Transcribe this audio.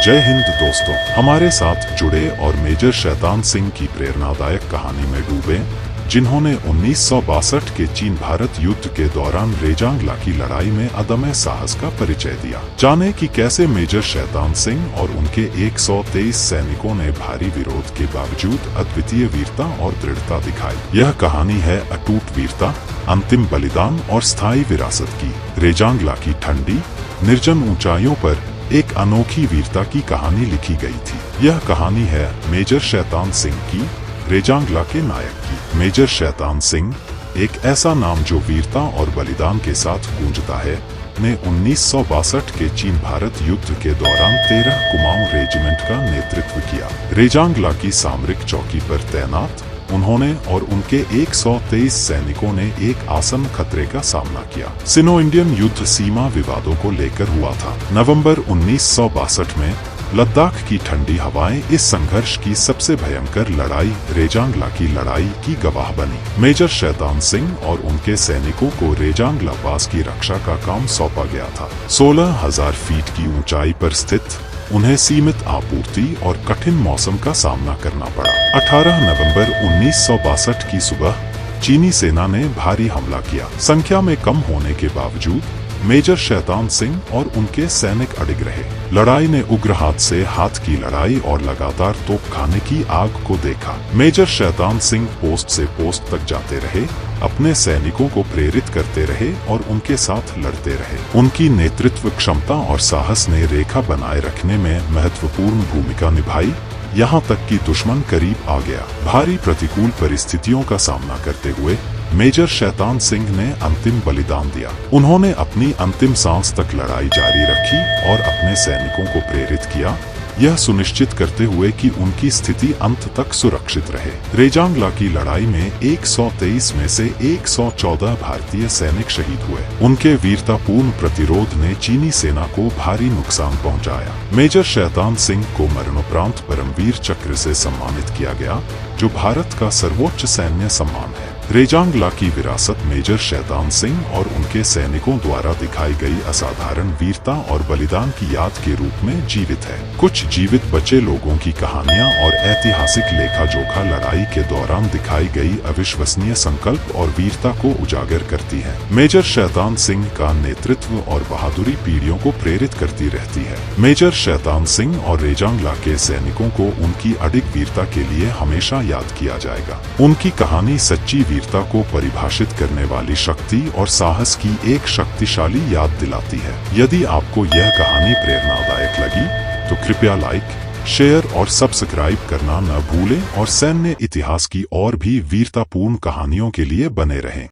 जय हिंद दोस्तों, हमारे साथ जुड़े और मेजर शैतान सिंह की प्रेरणादायक कहानी में डूबे, जिन्होंने 1962 के चीन भारत युद्ध के दौरान रेजांगला की लड़ाई में अदम्य साहस का परिचय दिया। जाने कि कैसे मेजर शैतान सिंह और उनके 123 सैनिकों ने भारी विरोध के बावजूद अद्वितीय वीरता और दृढ़ता दिखाई। यह कहानी है अटूट वीरता, अंतिम बलिदान और स्थायी विरासत की। रेजांगला की ठंडी निर्जन ऊंचाइयों पर एक अनोखी वीरता की कहानी लिखी गई थी। यह कहानी है मेजर शैतान सिंह की, रेजांगला के नायक की। मेजर शैतान सिंह, एक ऐसा नाम जो वीरता और बलिदान के साथ गूंजता है, ने 1962 के चीन भारत युद्ध के दौरान 13 कुमाऊं रेजिमेंट का नेतृत्व किया। रेजांगला की सामरिक चौकी पर तैनात उन्होंने और उनके 123 सैनिकों ने एक आसन खतरे का सामना किया। सिनो इंडियन युद्ध सीमा विवादों को लेकर हुआ था। नवंबर 1962 में लद्दाख की ठंडी हवाएं इस संघर्ष की सबसे भयंकर लड़ाई रेजांगला की लड़ाई की गवाह बनी। मेजर शैतान सिंह और उनके सैनिकों को रेजांगला पास की रक्षा का काम सौंपा गया था। 16,000 फीट की ऊंचाई पर स्थित उन्हें सीमित आपूर्ति और कठिन मौसम का सामना करना पड़ा। 18 नवंबर 1962 की सुबह चीनी सेना ने भारी हमला किया। संख्या में कम होने के बावजूद मेजर शैतान सिंह और उनके सैनिक अडिग रहे। लड़ाई ने उग्र हाथ से हाथ की लड़ाई और लगातार तोपखाने की आग को देखा। मेजर शैतान सिंह पोस्ट से पोस्ट तक जाते रहे, अपने सैनिकों को प्रेरित करते रहे और उनके साथ लड़ते रहे। उनकी नेतृत्व क्षमता और साहस ने रेखा बनाए रखने में महत्वपूर्ण भूमिका निभाई, यहाँ तक कि दुश्मन करीब आ गया। भारी प्रतिकूल परिस्थितियों का सामना करते हुए मेजर शैतान सिंह ने अंतिम बलिदान दिया। उन्होंने अपनी अंतिम सांस तक लड़ाई जारी रखी और अपने सैनिकों को प्रेरित किया, यह सुनिश्चित करते हुए कि उनकी स्थिति अंत तक सुरक्षित रहे। रेजांगला की लड़ाई में 123 में से 114 भारतीय सैनिक शहीद हुए। उनके वीरतापूर्ण प्रतिरोध ने चीनी सेना को भारी नुकसान पहुंचाया। मेजर शैतान सिंह को मरणोपरांत परमवीर चक्र से सम्मानित किया गया, जो भारत का सर्वोच्च सैन्य सम्मान है। रेजांगला की विरासत मेजर शैतान सिंह और उनके सैनिकों द्वारा दिखाई गई असाधारण वीरता और बलिदान की याद के रूप में जीवित है। कुछ जीवित बचे लोगों की कहानियां और ऐतिहासिक लेखा जोखा लड़ाई के दौरान दिखाई गई अविश्वसनीय संकल्प और वीरता को उजागर करती है। मेजर शैतान सिंह का नेतृत्व और बहादुरी पीढ़ियों को प्रेरित करती रहती है। मेजर शैतान सिंह और रेजांगला के सैनिकों को उनकी अडिग वीरता के लिए हमेशा याद किया जाएगा। उनकी कहानी सच्ची वीरता को परिभाषित करने वाली शक्ति और साहस की एक शक्तिशाली याद दिलाती है। यदि आपको यह कहानी प्रेरणादायक लगी तो कृपया लाइक, शेयर और सब्सक्राइब करना न भूलें और सैन्य इतिहास की और भी वीरतापूर्ण कहानियों के लिए बने रहें।